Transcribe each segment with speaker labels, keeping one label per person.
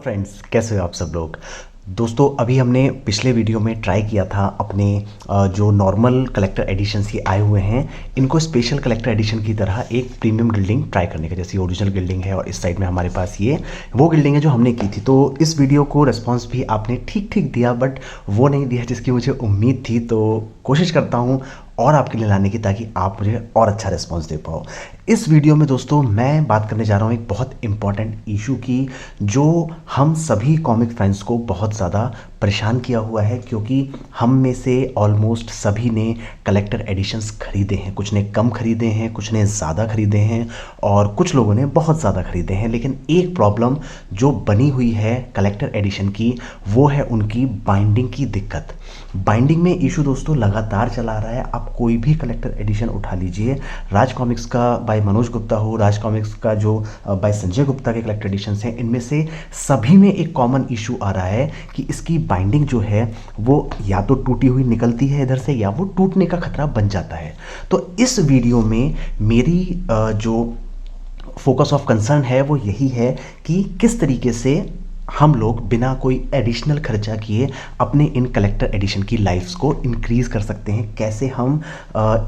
Speaker 1: Friends, कैसे हो आप सब लोग। दोस्तों, अभी हमने पिछले वीडियो में ट्राई किया था अपने जो नॉर्मल कलेक्टर एडिशंस ये आए हुए हैं इनको स्पेशल कलेक्टर एडिशन की तरह एक प्रीमियम गिल्डिंग ट्राई करने का। जैसे ओरिजिनल गिल्डिंग है और इस साइड में हमारे पास ये वो गिल्डिंग है जो हमने की थी। तो इस वीडियो को रिस्पॉन्स भी आपने ठीक ठीक दिया, बट वो नहीं दिया जिसकी मुझे उम्मीद थी। तो कोशिश करता हूँ और आपके लिए लाने की, ताकि आप मुझे और अच्छा रिस्पॉन्स दे पाओ। इस वीडियो में दोस्तों मैं बात करने जा रहा हूँ एक बहुत इंपॉर्टेंट इशू की, जो हम सभी कॉमिक फैंस को बहुत ज़्यादा परेशान किया हुआ है, क्योंकि हम में से ऑलमोस्ट सभी ने कलेक्टर एडिशंस खरीदे हैं। कुछ ने कम खरीदे हैं, कुछ ने ज़्यादा खरीदे हैं और कुछ लोगों ने बहुत ज़्यादा खरीदे हैं। लेकिन एक प्रॉब्लम जो बनी हुई है कलेक्टर एडिशन की, वो है उनकी बाइंडिंग की दिक्कत। बाइंडिंग में इशू दोस्तों लगातार चला रहा है। आप कोई भी कलेक्टर एडिशन उठा लीजिए, राज कॉमिक्स का बाय मनोज गुप्ता हो, राज कॉमिक्स का जो बाय संजय गुप्ता के कलेक्टर एडिशंस हैं, इनमें से सभी में एक कॉमन इशू आ रहा है कि इसकी बाइंडिंग जो है वो या तो टूटी हुई निकलती है इधर से, या वो टूटने का खतरा बन जाता है। तो इस वीडियो में मेरी जो फोकस ऑफ कंसर्न है वो यही है कि किस तरीके से हम लोग बिना कोई एडिशनल खर्चा किए अपने इन कलेक्टर एडिशन की लाइफ्स को इंक्रीज़ कर सकते हैं। कैसे हम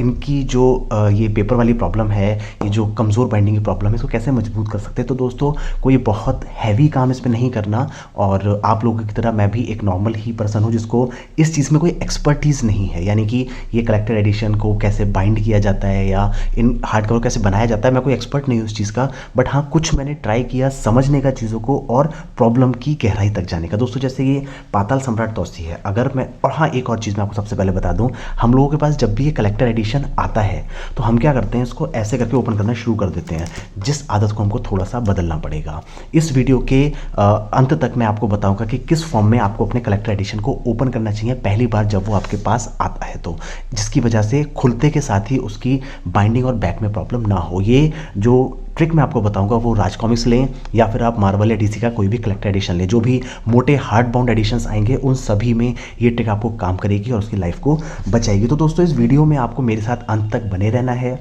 Speaker 1: इनकी जो ये पेपर वाली प्रॉब्लम है, ये जो कमज़ोर बाइंडिंग की प्रॉब्लम है, इसको कैसे मजबूत कर सकते हैं। तो दोस्तों, कोई बहुत हैवी काम इस पर नहीं करना, और आप लोगों की तरह मैं भी एक नॉर्मल ही पर्सन हूँ जिसको इस चीज़ में कोई एक्सपर्टीज़ नहीं है। यानी कि ये कलेक्टर एडिशन को कैसे बाइंड किया जाता है या इन हार्ड कवर कैसे बनाया जाता है, मैं कोई एक्सपर्ट नहीं हूँ उस चीज़ का। बट हाँ, कुछ मैंने ट्राई किया समझने का चीज़ों को और प्रॉब्लम की गहराई तक जाने का। दोस्तों, जैसे ये पाताल सम्राट तौसी है, अगर मैं, और हाँ एक और चीज़ मैं आपको सबसे पहले बता दूं, हम लोगों के पास जब भी ये कलेक्टर एडिशन आता है तो हम क्या करते हैं, इसको ऐसे करके ओपन करना शुरू कर देते हैं, जिस आदत को हमको थोड़ा सा बदलना पड़ेगा। इस वीडियो के अंत तक मैं आपको बताऊंगा कि किस फॉर्म में आपको अपने कलेक्टर एडिशन को ओपन करना चाहिए पहली बार जब वो आपके पास आता है, तो जिसकी वजह से खुलते के साथ ही उसकी बाइंडिंग और बैक में प्रॉब्लम ना हो। ये जो ट्रिक मैं आपको बताऊंगा वो राज कॉमिक्स लें या फिर आप मार्वल या डीसी का कोई भी कलेक्टर एडिशन लें, जो भी मोटे हार्ड बाउंड एडिशंस आएंगे उन सभी में ये ट्रिक आपको काम करेगी और उसकी लाइफ को बचाएगी। तो दोस्तों, इस वीडियो में आपको मेरे साथ अंत तक बने रहना है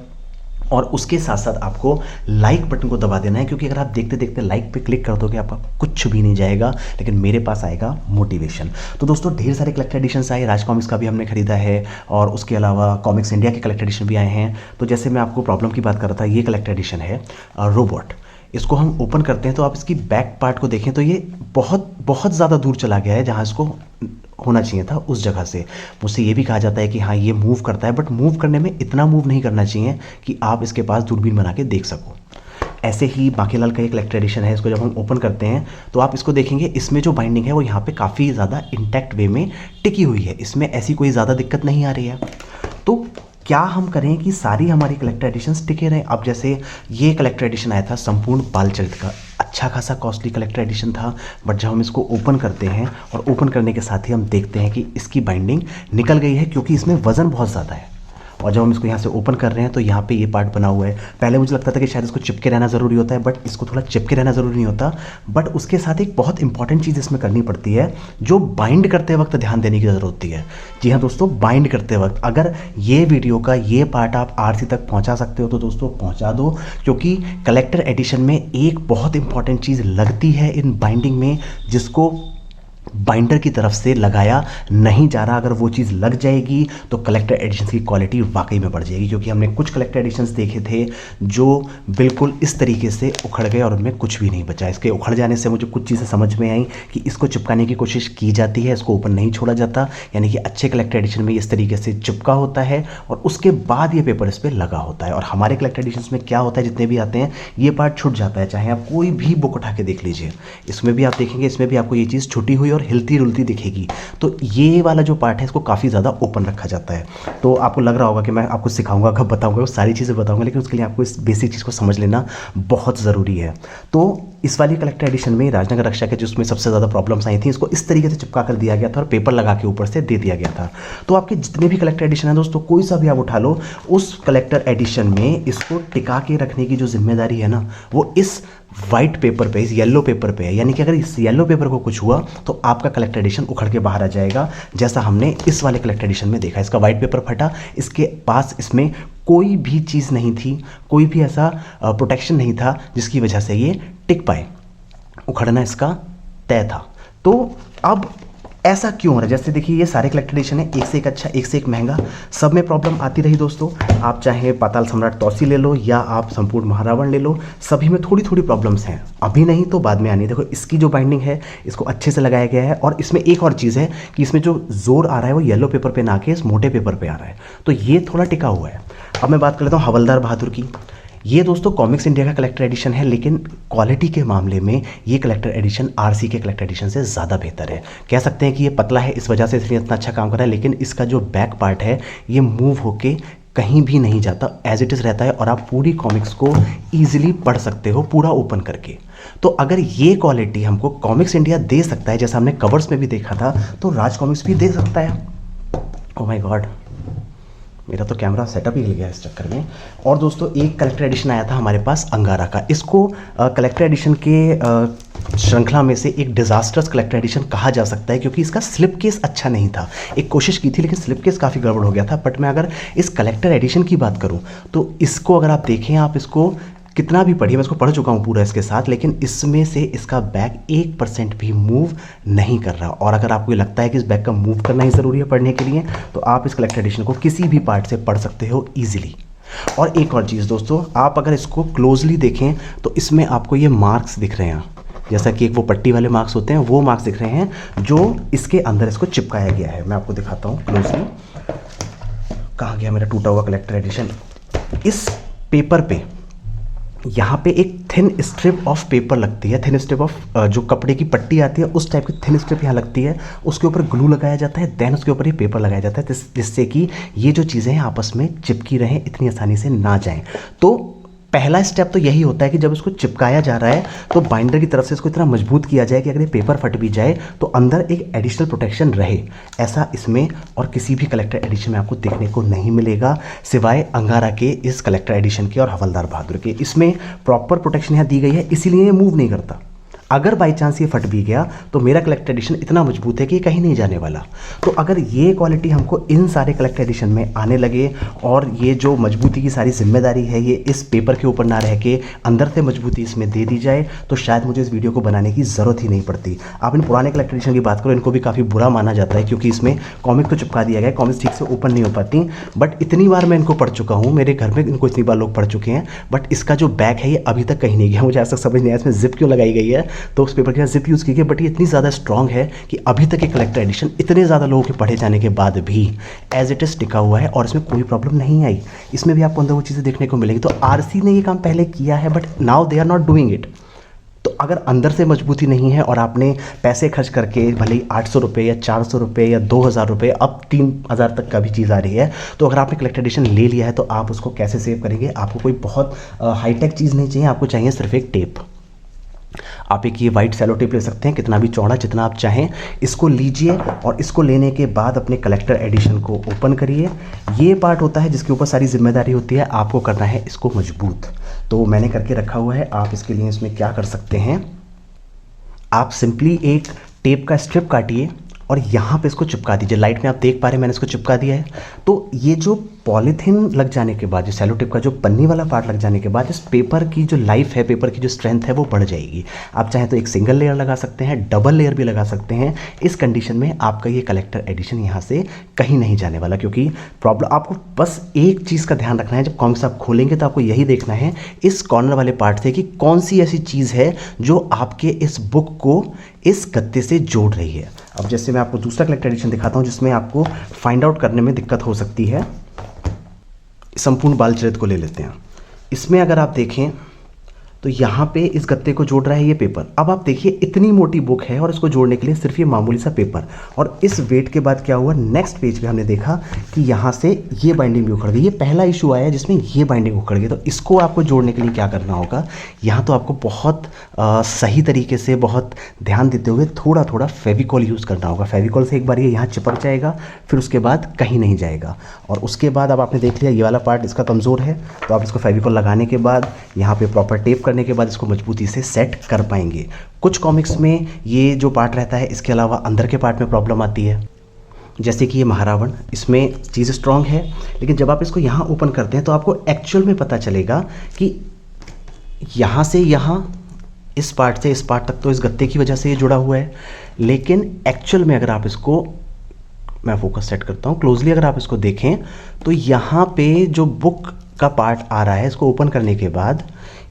Speaker 1: और उसके साथ साथ आपको लाइक बटन को दबा देना है, क्योंकि अगर आप देखते देखते लाइक पे क्लिक कर दोगे आपका कुछ भी नहीं जाएगा, लेकिन मेरे पास आएगा मोटिवेशन। तो दोस्तों, ढेर सारे कलेक्टर एडिशंस आए, राज कॉमिक्स का भी हमने खरीदा है और उसके अलावा कॉमिक्स इंडिया के कलेक्टर एडिशन भी आए हैं। तो जैसे मैं आपको प्रॉब्लम की बात कर रहा था, ये कलेक्टर एडिशन है रोबोट। इसको हम ओपन करते हैं तो आप इसकी बैक पार्ट को देखें तो ये बहुत बहुत ज़्यादा दूर चला गया है जहाँ इसको होना चाहिए था, उस जगह से। मुझसे ये भी कहा जाता है कि हाँ ये मूव करता है, बट मूव करने में इतना मूव नहीं करना चाहिए कि आप इसके पास दूरबीन बना के देख सको। ऐसे ही बांकीलाल का एक कलेक्टर एडिशन है, इसको जब हम ओपन करते हैं तो आप इसको देखेंगे, इसमें जो बाइंडिंग है वो यहाँ पे काफ़ी ज़्यादा इंटैक्ट वे में टिकी हुई है, इसमें ऐसी कोई ज़्यादा दिक्कत नहीं आ रही है। तो क्या हम करें कि सारी हमारी कलेक्टर एडिशंस टिके रहें। अब जैसे ये कलेक्टर एडिशन आया था संपूर्ण बालचरित का, अच्छा खासा कॉस्टली कलेक्टर एडिशन था, बट जब हम इसको ओपन करते हैं और ओपन करने के साथ ही हम देखते हैं कि इसकी बाइंडिंग निकल गई है, क्योंकि इसमें वज़न बहुत ज़्यादा है। और जब हम इसको यहाँ से ओपन कर रहे हैं तो यहाँ पे ये पार्ट बना हुआ है। पहले मुझे लगता था कि शायद इसको चिपके रहना ज़रूरी होता है, बट इसको थोड़ा चिपके रहना ज़रूरी नहीं होता। बट उसके साथ एक बहुत इंपॉर्टेंट चीज़ इसमें करनी पड़ती है, जो बाइंड करते वक्त ध्यान देने की ज़रूरत होती है। जी हाँ दोस्तों, बाइंड करते वक्त अगर ये वीडियो का ये पार्ट आप आरसी तक पहुँचा सकते हो तो दोस्तों पहुँचा दो, क्योंकि कलेक्टर एडिशन में एक बहुत इंपॉर्टेंट चीज़ लगती है इन बाइंडिंग में, जिसको बाइंडर की तरफ से लगाया नहीं जा रहा। अगर वो चीज़ लग जाएगी तो कलेक्टर एडिशन की क्वालिटी वाकई में बढ़ जाएगी, क्योंकि हमने कुछ कलेक्टर एडिशंस देखे थे जो बिल्कुल इस तरीके से उखड़ गए और उनमें कुछ भी नहीं बचा। इसके उखड़ जाने से मुझे कुछ चीज़ें समझ में आई कि इसको चिपकाने की कोशिश की जाती है, इसको ओपन नहीं छोड़ा जाता, यानी कि अच्छे कलेक्टर एडिशन में इस तरीके से चिपका होता है और उसके बाद ये पेपर इस पर लगा होता है। और हमारे कलेक्टर एडिशंस में क्या होता है, जितने भी आते हैं ये पार्ट छूट जाता है। चाहे आप कोई भी बुक उठा के देख लीजिए, इसमें भी आप देखेंगे, इसमें भी आपको ये चीज़ छुटी हुई और हिलती रुलती दिखेगी। तो ये वाला जो पार्ट है इसको काफ़ी ज़्यादा ओपन रखा जाता है। तो आपको लग रहा होगा कि मैं आपको सिखाऊंगा, कब बताऊंगा, वो सारी चीज़ें बताऊंगा, लेकिन उसके लिए आपको इस बेसिक चीज़ को समझ लेना बहुत ज़रूरी है। तो इस वाली कलेक्टर एडिशन में राजनगर रक्षा के जिसमें सबसे ज़्यादा प्रॉब्लम्स आई थी, इसको इस तरीके से चिपका कर दिया गया था और पेपर लगा के ऊपर से दे दिया गया था। तो आपके जितने भी कलेक्टर एडिशन है दोस्तों, कोई सा भी आप उठा लो, उस कलेक्टर एडिशन में इसको टिका के रखने की जो जिम्मेदारी है ना, वो इस वाइट पेपर पे, इस येलो पेपर पे है। यानी कि अगर इस येलो पेपर को कुछ हुआ तो आपका कलेक्टर एडिशन उखड़ के बाहर आ जाएगा, जैसा हमने इस वाले कलेक्टर एडिशन में देखा। इसका वाइट पेपर फटा, इसके पास इसमें कोई भी चीज़ नहीं थी, कोई भी ऐसा प्रोटेक्शन नहीं था जिसकी वजह से ये टिक पाए। उखड़ना इसका तय था। तो अब ऐसा क्यों हो रहा है? जैसे देखिए ये सारे कलेक्टर एडिशन है, एक से एक अच्छा, एक से एक महंगा, सब में प्रॉब्लम आती रही दोस्तों। आप चाहे पाताल सम्राट तौसी ले लो या आप संपूर्ण महारावण ले लो, सभी में थोड़ी थोड़ी प्रॉब्लम्स हैं, अभी नहीं तो बाद में आनी। देखो इसकी जो बाइंडिंग है इसको अच्छे से लगाया गया है, और इसमें एक और चीज़ है कि इसमें जो जोर आ रहा है वो येलो पेपर पे ना के इस मोटे पेपर पे आ रहा है, तो ये थोड़ा टिका हुआ है। अब मैं बात कर लेता हूँ हवलदार बहादुर की। ये दोस्तों कॉमिक्स इंडिया का कलेक्टर एडिशन है, लेकिन क्वालिटी के मामले में ये कलेक्टर एडिशन आरसी के कलेक्टर एडिशन से ज़्यादा बेहतर है। कह सकते हैं कि ये पतला है, इस वजह से इसलिए इतना अच्छा काम कर रहा है, लेकिन इसका जो बैक पार्ट है ये मूव होके कहीं भी नहीं जाता, एज इट इज़ रहता है, और आप पूरी कॉमिक्स को ईजिली पढ़ सकते हो पूरा ओपन करके। तो अगर ये क्वालिटी हमको कॉमिक्स इंडिया दे सकता है, जैसा हमने कवर्स में भी देखा था, तो राज कॉमिक्स भी दे सकता है। ओह माय गॉड, मेरा तो कैमरा सेटअप ही हिल गया इस चक्कर में। और दोस्तों एक कलेक्टर एडिशन आया था हमारे पास अंगारा का। इसको कलेक्टर एडिशन के श्रृंखला में से एक डिजास्टर्स कलेक्टर एडिशन कहा जा सकता है, क्योंकि इसका स्लिप केस अच्छा नहीं था। एक कोशिश की थी लेकिन स्लिप केस काफ़ी गड़बड़ हो गया था। बट मैं अगर इस कलेक्टर एडिशन की बात करूं तो इसको अगर आप देखें, आप इसको कितना भी पढ़िए, मैं इसको पढ़ चुका हूँ पूरा इसके साथ, लेकिन इसमें से इसका बैग 1% भी मूव नहीं कर रहा। और अगर आपको लगता है कि इस बैग का मूव करना ही ज़रूरी है पढ़ने के लिए, तो आप इस कलेक्टर एडिशन को किसी भी पार्ट से पढ़ सकते हो ईजिली। और एक और चीज़ दोस्तों, आप अगर इसको क्लोजली देखें तो इसमें आपको ये मार्क्स दिख रहे हैं, जैसा कि एक वो पट्टी वाले मार्क्स होते हैं, वो मार्क्स दिख रहे हैं जो इसके अंदर इसको चिपकाया गया है। मैं आपको दिखाता हूँ क्लोजली। कहाँ गया मेरा टूटा हुआ कलेक्टर एडिशन? इस पेपर पे यहाँ पे एक थिन स्ट्रिप ऑफ पेपर लगती है, थिन स्ट्रिप ऑफ जो कपड़े की पट्टी आती है उस टाइप की थिन स्ट्रिप यहाँ लगती है। उसके ऊपर ग्लू लगाया जाता है, देन उसके ऊपर ये पेपर लगाया जाता है, जिससे कि ये जो चीज़ें हैं आपस में चिपकी रहें, इतनी आसानी से ना जाएं। तो पहला स्टेप तो यही होता है कि जब इसको चिपकाया जा रहा है तो बाइंडर की तरफ से इसको इतना मजबूत किया जाए कि अगर ये पेपर फट भी जाए तो अंदर एक एडिशनल प्रोटेक्शन रहे। ऐसा इसमें और किसी भी कलेक्टर एडिशन में आपको देखने को नहीं मिलेगा, सिवाय अंगारा के इस कलेक्टर एडिशन के और हवलदार बहादुर के। इसमें प्रॉपर प्रोटेक्शन यहाँ दी गई है, इसीलिए ये मूव नहीं करता। अगर बाई चांस ये फट भी गया तो मेरा कलेक्टर एडिशन इतना मजबूत है कि ये कहीं नहीं जाने वाला। तो अगर ये क्वालिटी हमको इन सारे कलेक्टर एडिशन में आने लगे और ये जो मजबूती की सारी जिम्मेदारी है ये इस पेपर के ऊपर ना रह के अंदर से मजबूती इसमें दे दी जाए, तो शायद मुझे इस वीडियो को बनाने की ज़रूरत ही नहीं पड़ती। आप इन पुराने कलेक्टर एडिशन की बात करो, इनको भी काफ़ी बुरा माना जाता है क्योंकि इसमें कॉमिक तो चिपका दिया गया है, कॉमिक्स ठीक से ओपन नहीं हो पाती। बट इतनी बार मैं इनको पढ़ चुका हूँ, मेरे घर में इनको इतनी बार लोग पढ़ चुके हैं, बट इसका जो बैक है ये अभी तक कहीं नहीं गया। मुझे आज तक समझ नहीं आया इसमें जिप क्यों लगाई गई है, तो उस पेपर के साथ जिप यूज़ की गई, बट ये इतनी ज़्यादा स्ट्रॉन्ग है कि अभी तक ये कलेक्टर एडिशन इतने ज़्यादा लोगों के पढ़े जाने के बाद भी एज इट इज़ टिका हुआ है और इसमें कोई प्रॉब्लम नहीं आई। इसमें भी आपको अंदर वो चीज़ें देखने को मिलेगी। तो आरसी ने ये काम पहले किया है, but now they are not doing it. तो अगर अंदर से मजबूती नहीं है और आपने पैसे खर्च करके भले ही 800 रुपये या 400 रुपये या 2000 रुपये, अब 3000 तक का भी चीज़ आ रही है, तो अगर आपने कलेक्टर एडिशन ले लिया है तो आप उसको कैसे सेव करेंगे? आपको कोई बहुत हाईटेक चीज़ नहीं चाहिए, आपको चाहिए सिर्फ एक टेप। आप एक ये वाइट सेलो टेप ले सकते हैं, कितना भी चौड़ा जितना आप चाहें, इसको लीजिए और इसको लेने के बाद अपने कलेक्टर एडिशन को ओपन करिए। ये पार्ट होता है जिसके ऊपर सारी जिम्मेदारी होती है, आपको करना है इसको मजबूत। तो मैंने करके रखा हुआ है। आप इसके लिए इसमें क्या कर सकते हैं, आप सिंपली एक टेप का स्ट्रिप काटिए और यहाँ पे इसको चिपका दीजिए। लाइट में आप देख पा रहे हैं मैंने इसको चिपका दिया है। तो ये जो पॉलीथीन लग जाने के बाद, जो सेलो टेप का जो पन्नी वाला पार्ट लग जाने के बाद, इस पेपर की जो लाइफ है, पेपर की जो स्ट्रेंथ है वो बढ़ जाएगी। आप चाहें तो एक सिंगल लेयर लगा सकते हैं, डबल लेयर भी लगा सकते हैं। इस कंडीशन में आपका ये कलेक्टर एडिशन यहाँ से कहीं नहीं जाने वाला, क्योंकि प्रॉब्लम आपको बस एक चीज़ का ध्यान रखना है। जब कॉमिक्स आप खोलेंगे तो आपको यही देखना है इस कॉर्नर वाले पार्ट से कि कौन सी ऐसी चीज़ है जो आपके इस बुक को इस गत्ते से जोड़ रही है। अब जैसे मैं आपको दूसरा कलेक्टर एडिशन दिखाता हूँ जिसमें आपको फाइंड आउट करने में दिक्कत हो सकती है। संपूर्ण बाल चरित को ले लेते हैं। इसमें अगर आप देखें तो यहाँ पे इस गत्ते को जोड़ रहा है ये पेपर। अब आप देखिए इतनी मोटी बुक है और इसको जोड़ने के लिए सिर्फ ये मामूली सा पेपर, और इस वेट के बाद क्या हुआ, नेक्स्ट पेज पे हमने देखा कि यहाँ से ये बाइंडिंग भी उखड़ गई। ये पहला इशू आया है जिसमें ये बाइंडिंग उखड़ गई। तो इसको आपको जोड़ने के लिए क्या करना होगा, यहाँ तो आपको बहुत सही तरीके से, बहुत ध्यान देते हुए थोड़ा थोड़ा फेविकॉल यूज़ करना होगा। फेविकॉल से एक बार ये यहाँ चिपक जाएगा, फिर उसके बाद कहीं नहीं जाएगा। और उसके बाद अब आपने देख लिया ये वाला पार्ट इसका कमज़ोर है, तो आप इसको फेविकॉल लगाने के बाद यहाँ पे प्रॉपर टेप करने के बाद इसको मजबूती से सेट कर पाएंगे। कुछ कॉमिक्स में ये जो पार्ट रहता है, इसके अलावा अंदर के पार्ट में प्रॉब्लम आती है, जैसे कि ये महारावण, इसमें चीज़ स्ट्रॉन्ग है, लेकिन जब आप इसको यहाँ ओपन करते हैं तो आपको एक्चुअल में पता चलेगा कि यहाँ से यहाँ इस पार्ट से इस पार्ट तक तो इस गत्ते की वजह से ये जुड़ा हुआ है, लेकिन एक्चुअल में अगर आप इसको, मैं फोकस सेट करता हूँ क्लोजली, अगर आप इसको देखें तो यहाँ पे जो बुक का पार्ट आ रहा है, इसको ओपन करने के बाद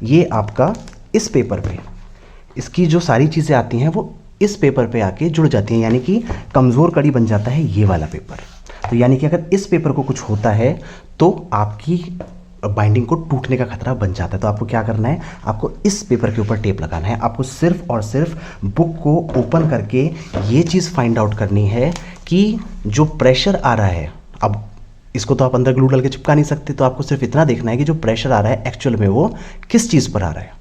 Speaker 1: ये आपका इस पेपर पे, इसकी जो सारी चीज़ें आती हैं वो इस पेपर पे आके जुड़ जाती हैं, यानी कि कमज़ोर कड़ी बन जाता है ये वाला पेपर। तो यानी कि अगर इस पेपर को कुछ होता है तो आपकी बाइंडिंग को टूटने का खतरा बन जाता है। तो आपको क्या करना है, आपको इस पेपर के ऊपर टेप लगाना है। आपको सिर्फ और सिर्फ बुक को ओपन करके ये चीज़ फाइंड आउट करनी है कि जो प्रेशर आ रहा है, अब इसको तो आप अंदर ग्लू डाल के चिपका नहीं सकते, तो आपको सिर्फ इतना देखना है कि जो प्रेशर आ रहा है एक्चुअल में वो किस चीज़ पर आ रहा है।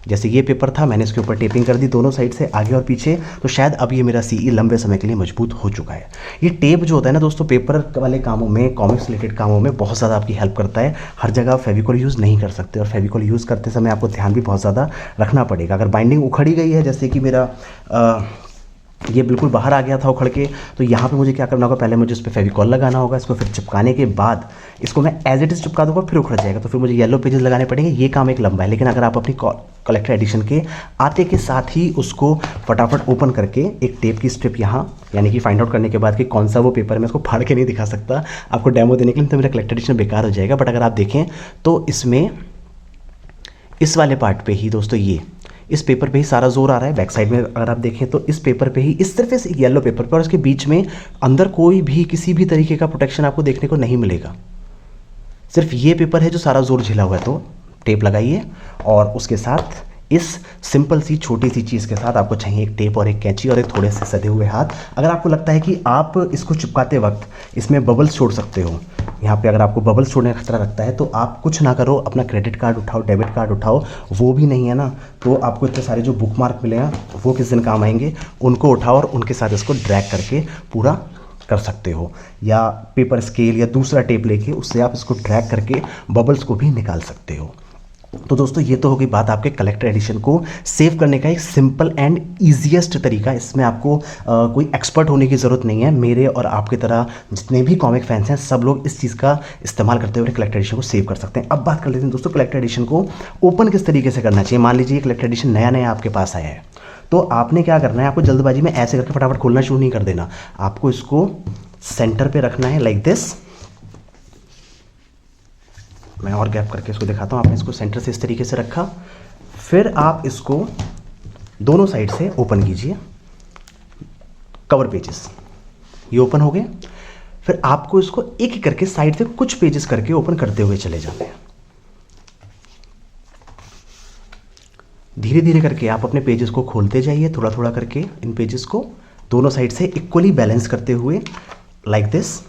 Speaker 1: जैसे ये पेपर था, मैंने इसके ऊपर टेपिंग कर दी दोनों साइड से, आगे और पीछे, तो शायद अब ये मेरा सीई लंबे समय के लिए मजबूत हो चुका है। ये टेप जो होता है ना दोस्तों, पेपर वाले कामों में, कॉमिक्स रिलेटेड कामों में बहुत ज़्यादा आपकी हेल्प करता है। हर जगह आप फेविकॉल यूज़ नहीं कर सकते, और फेविकॉल यूज़ करते समय आपको ध्यान भी बहुत ज़्यादा रखना पड़ेगा। अगर बाइंडिंग उखड़ी गई है, जैसे कि मेरा ये बिल्कुल बाहर आ गया था उखड़ के, तो यहाँ पे मुझे क्या करना होगा, पहले मुझे इस पर फेविकॉल लगाना होगा, इसको फिर चिपकाने के बाद इसको मैं एज इट इज़ चिपका दूँगा, फिर उखड़ जाएगा, तो फिर मुझे येलो पेजेस लगाने पड़ेंगे। ये काम एक लंबा है, लेकिन अगर आप अपनी कलेक्टर एडिशन के आते के साथ ही उसको फटाफट ओपन करके एक टेप की स्ट्रिप यहाँ, यानी कि फाइंड आउट करने के बाद कि कौन सा वो पेपर है, मैं इसको फाड़ के नहीं दिखा सकता आपको डेमो देने के लिए, तो मेरा कलेक्टर एडिशन बेकार हो जाएगा। बट अगर आप देखें तो इसमें इस वाले पार्ट पे ही दोस्तों, ये इस पेपर पे ही सारा जोर आ रहा है। बैक साइड में अगर आप देखें तो इस पेपर पे ही, इस सिर्फ इस येलो पेपर पर, और इसके बीच में अंदर कोई भी किसी भी तरीके का प्रोटेक्शन आपको देखने को नहीं मिलेगा। सिर्फ ये पेपर है जो सारा जोर झेला हुआ है। तो टेप लगाइए, और उसके साथ इस सिंपल सी छोटी सी चीज़ के साथ आपको चाहिए एक टेप और एक कैंची और एक थोड़े से सधे हुए हाथ। अगर आपको लगता है कि आप इसको चिपकाते वक्त इसमें बबल्स छोड़ सकते हो, यहाँ पे अगर आपको बबल्स छोड़ने का खतरा लगता है, तो आप कुछ ना करो, अपना क्रेडिट कार्ड उठाओ, डेबिट कार्ड उठाओ, वो भी नहीं है ना तो आपको इतने सारे जो बुक मार्क मिले हैं वो किस दिन काम आएंगे, उनको उठाओ और उनके साथ इसको ड्रैग करके पूरा कर सकते हो, या पेपर स्केल या दूसरा टेप लेके उससे आप इसको ड्रैग करके बबल्स को भी निकाल सकते हो। तो दोस्तों ये तो हो गई बात आपके कलेक्टर एडिशन को सेव करने का एक सिंपल एंड ईजीएस्ट तरीका। इसमें आपको कोई एक्सपर्ट होने की ज़रूरत नहीं है। मेरे और आपकी तरह जितने भी कॉमिक फैंस हैं सब लोग इस चीज़ का इस्तेमाल करते हुए कलेक्टर एडिशन को सेव कर सकते हैं। अब बात कर लेते हैं दोस्तों कलेक्टर एडिशन को ओपन किस तरीके से करना चाहिए। मान लीजिए कलेक्टर एडिशन नया नया आपके पास आया है, तो आपने क्या करना है, आपको जल्दबाजी में ऐसे करके फटाफट खोलना शुरू नहीं कर देना। आपको इसको सेंटर पर रखना है लाइक दिस। मैं और गैप करके इसको दिखाता हूँ। आपने इसको सेंटर से इस तरीके से रखा, फिर आप इसको दोनों साइड से ओपन कीजिए। कवर पेजेस ये ओपन हो गए। फिर आपको इसको एक एक करके साइड से कुछ पेजेस करके ओपन करते हुए चले जाते हैं। धीरे धीरे करके आप अपने पेजेस को खोलते जाइए, थोड़ा थोड़ा करके इन पेजेस को दोनों साइड से इक्वली बैलेंस करते हुए लाइक दिस।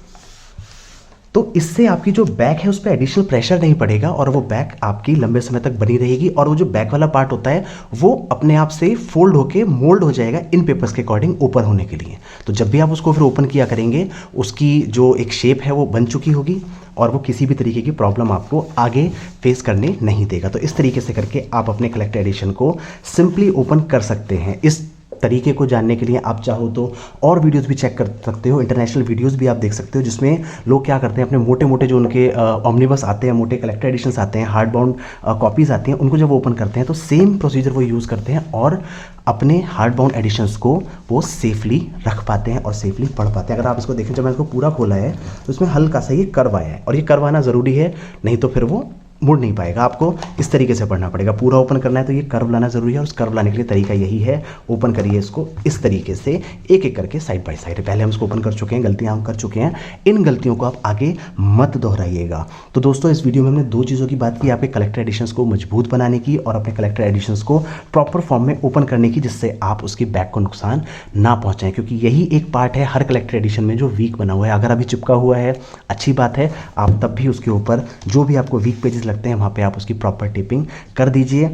Speaker 1: तो इससे आपकी जो बैक है उस पर एडिशनल प्रेशर नहीं पड़ेगा और वो बैक आपकी लंबे समय तक बनी रहेगी, और वो जो बैक वाला पार्ट होता है वो अपने आप से फोल्ड होके मोल्ड हो जाएगा इन पेपर्स के अकॉर्डिंग ओपन होने के लिए। तो जब भी आप उसको फिर ओपन किया करेंगे, उसकी जो एक शेप है वो बन चुकी होगी और वो किसी भी तरीके की प्रॉब्लम आपको आगे फेस करने नहीं देगा। तो इस तरीके से करके आप अपने कलेक्टर एडिशन को सिंपली ओपन कर सकते हैं। इस तरीके को जानने के लिए आप चाहो तो और वीडियोस भी चेक कर सकते हो, इंटरनेशनल वीडियोस भी आप देख सकते हो, जिसमें लोग क्या करते हैं, अपने मोटे मोटे जो उनके ऑमनिबस आते हैं, मोटे कलेक्टर एडिशंस आते हैं, हार्ड बाउंड कॉपीज़ आती हैं, उनको जब वो ओपन करते हैं तो सेम प्रोसीजर वो यूज़ करते हैं और अपने हार्ड बाउंड एडिशंस को वो सेफली रख पाते हैं और सेफली पढ़ पाते हैं। अगर आप इसको देखें, जब मैंने इसको पूरा खोला है तो इसमें हल्का सा ये कर्व आया है, और ये कर्व आना ज़रूरी है, नहीं तो फिर वो मुड़ नहीं पाएगा। आपको इस तरीके से पढ़ना पड़ेगा। पूरा ओपन करना है तो ये कर्व लाना ज़रूरी है, और उस कर्व लाने के लिए तरीका यही है, ओपन करिए इसको इस तरीके से एक एक करके साइड बाय साइड। पहले हम इसको ओपन कर चुके हैं, गलतियां हम कर चुके हैं, इन गलतियों को आप आगे मत दोहराइएगा। तो दोस्तों इस वीडियो में हमने दो चीज़ों की बात की, आपके कलेक्टर एडिशंस को मजबूत बनाने की और अपने कलेक्टर एडिशंस को प्रॉपर फॉर्म में ओपन करने की, जिससे आप उसकी बैक को नुकसान ना पहुँचाएं, क्योंकि यही एक पार्ट है हर कलेक्टर एडिशन में जो वीक बना हुआ है। अगर अभी चिपका हुआ है अच्छी बात है, आप तब भी उसके ऊपर जो भी आपको वीक पेजेस लगते हैं वहाँ पर आप की प्रॉपर टेपिंग कर दीजिए।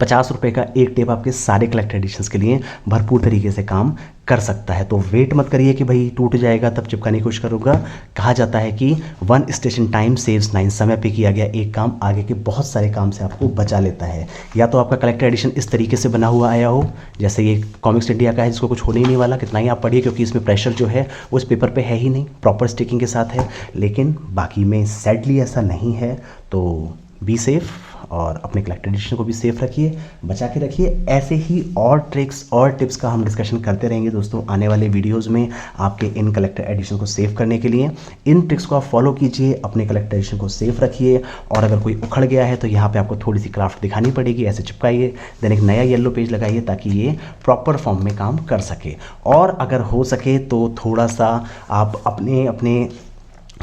Speaker 1: 50 रुपए का एक टेप आपके सारे कलेक्टर एडिशंस के लिए भरपूर तरीके से काम कर सकता है। तो वेट मत करिए कि भाई टूट जाएगा तब चिपकाने की कोशिश करूँगा। कहा जाता है कि 1 स्टेशन टाइम सेव्स 9, समय पे किया गया एक काम आगे के बहुत सारे काम से आपको बचा लेता है। या तो आपका कलेक्टर एडिशन इस तरीके से बना हुआ आया हो, जैसे ये कॉमिक्स इंडिया का है जिसको कुछ होने ही नहीं वाला, कितना ही आप पढ़िए, क्योंकि इसमें प्रेशर जो है वो इस पेपर पर है ही नहीं, प्रॉपर स्टिकिंग के साथ है। लेकिन बाकी में सैडली ऐसा नहीं है। तो बी सेफ और अपने कलेक्टर एडिशन को भी सेफ रखिए, बचा के रखिए। ऐसे ही और ट्रिक्स और टिप्स का हम डिस्कशन करते रहेंगे दोस्तों आने वाले वीडियोज़ में आपके इन कलेक्टर एडिशन को सेव करने के लिए। इन ट्रिक्स को आप फॉलो कीजिए, अपने कलेक्टर एडिशन को सेफ रखिए। और अगर कोई उखड़ गया है तो यहाँ पे आपको थोड़ी सी क्राफ्ट दिखानी पड़ेगी, ऐसे चिपकाइए, देन एक नया येलो पेज लगाइए ताकि ये प्रॉपर फॉर्म में काम कर सके। और अगर हो सके तो थोड़ा सा आप अपने अपने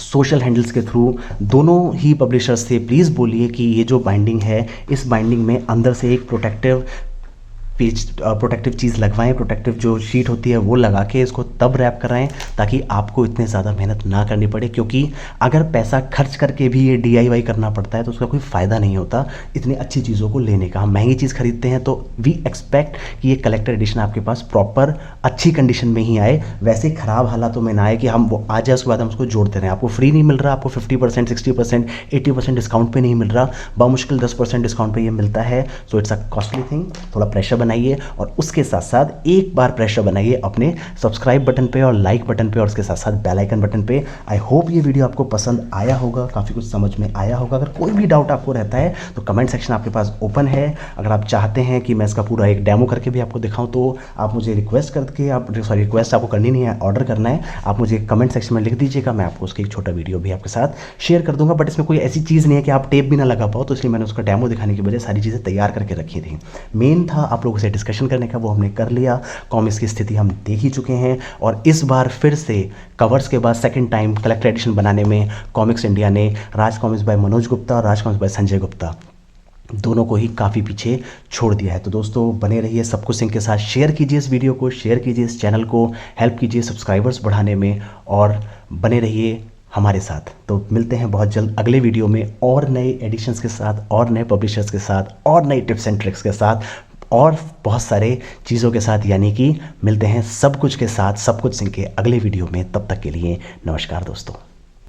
Speaker 1: सोशल हैंडल्स के थ्रू दोनों ही पब्लिशर्स से प्लीज़ बोलिए कि ये जो बाइंडिंग है, इस बाइंडिंग में अंदर से एक प्रोटेक्टिव चीज़ लगवाएं, प्रोटेक्टिव जो शीट होती है वो लगा के इसको तब रैप कराएं ताकि आपको इतने ज़्यादा मेहनत ना करनी पड़े। क्योंकि अगर पैसा खर्च करके भी ये DIY करना पड़ता है तो उसका कोई फ़ायदा नहीं होता इतनी अच्छी चीज़ों को लेने का। हम महंगी चीज़ खरीदते हैं तो वी एक्सपेक्ट कि ये कलेक्टर एडिशन आपके पास प्रॉपर अच्छी कंडीशन में ही आए, वैसे ख़राब हालातों में ना आए कि हम वो आ जाए उसके बाद हम उसको जोड़ते रहें। आपको फ्री नहीं मिल रहा, आपको 50%, 60%, 80% डिस्काउंट पे नहीं मिल रहा, बामुश्किल 10% डिस्काउंट पे ये मिलता है। So it's a costly thing. थोड़ा प्रेशर बनाइए और उसके साथ साथ एक बार प्रेशर बनाइए अपने सब्सक्राइब बटन पे और लाइक बटन पे और उसके साथ साथ बेल आइकन बटन पे। आई होप ये वीडियो आपको पसंद आया होगा, काफ़ी कुछ समझ में आया होगा। अगर कोई भी डाउट आपको रहता है तो कमेंट सेक्शन आपके पास ओपन है। अगर आप चाहते हैं कि मैं इसका पूरा एक डेमो करके भी आपको दिखाऊं तो आप मुझे रिक्वेस्ट रिक्वेस्ट आपको करनी नहीं है, ऑर्डर करना है। आप मुझे कमेंट सेक्शन में लिख दीजिएगा, मैं आपको उसका एक छोटा वीडियो भी आपके साथ शेयर कर दूंगा। बट इसमें कोई ऐसी चीज़ नहीं है कि आप टेप भी ना लगा पाओ, तो इसलिए मैंने उसका डेमो दिखाने की वजह सारी चीज़ें तैयार करके रखी थी। मेन था आप लोगों से डिस्कशन करने का, वो हमने कर लिया। कॉमिक्स की स्थिति हम देख ही चुके हैं और इस बार फिर से कवर्स के बाद सेकंड टाइम कलेक्टर एडिशन बनाने में कॉमिक्स इंडिया ने राज कॉमिक्स बाय मनोज गुप्ता और राज कॉमिक्स बाय संजय गुप्ता दोनों को ही काफ़ी पीछे छोड़ दिया है। तो दोस्तों बने रहिए सबकुछ सिंह के साथ, शेयर कीजिए इस वीडियो को, शेयर कीजिए इस चैनल को, हेल्प कीजिए सब्सक्राइबर्स बढ़ाने में और बने रहिए हमारे साथ। तो मिलते हैं बहुत जल्द अगले वीडियो में और नए एडिशंस के साथ और नए पब्लिशर्स के साथ और नई टिप्स एंड ट्रिक्स के साथ और बहुत सारे चीज़ों के साथ। यानी कि मिलते हैं सब कुछ के साथ सब कुछ सिंह के अगले वीडियो में। तब तक के लिए नमस्कार दोस्तों।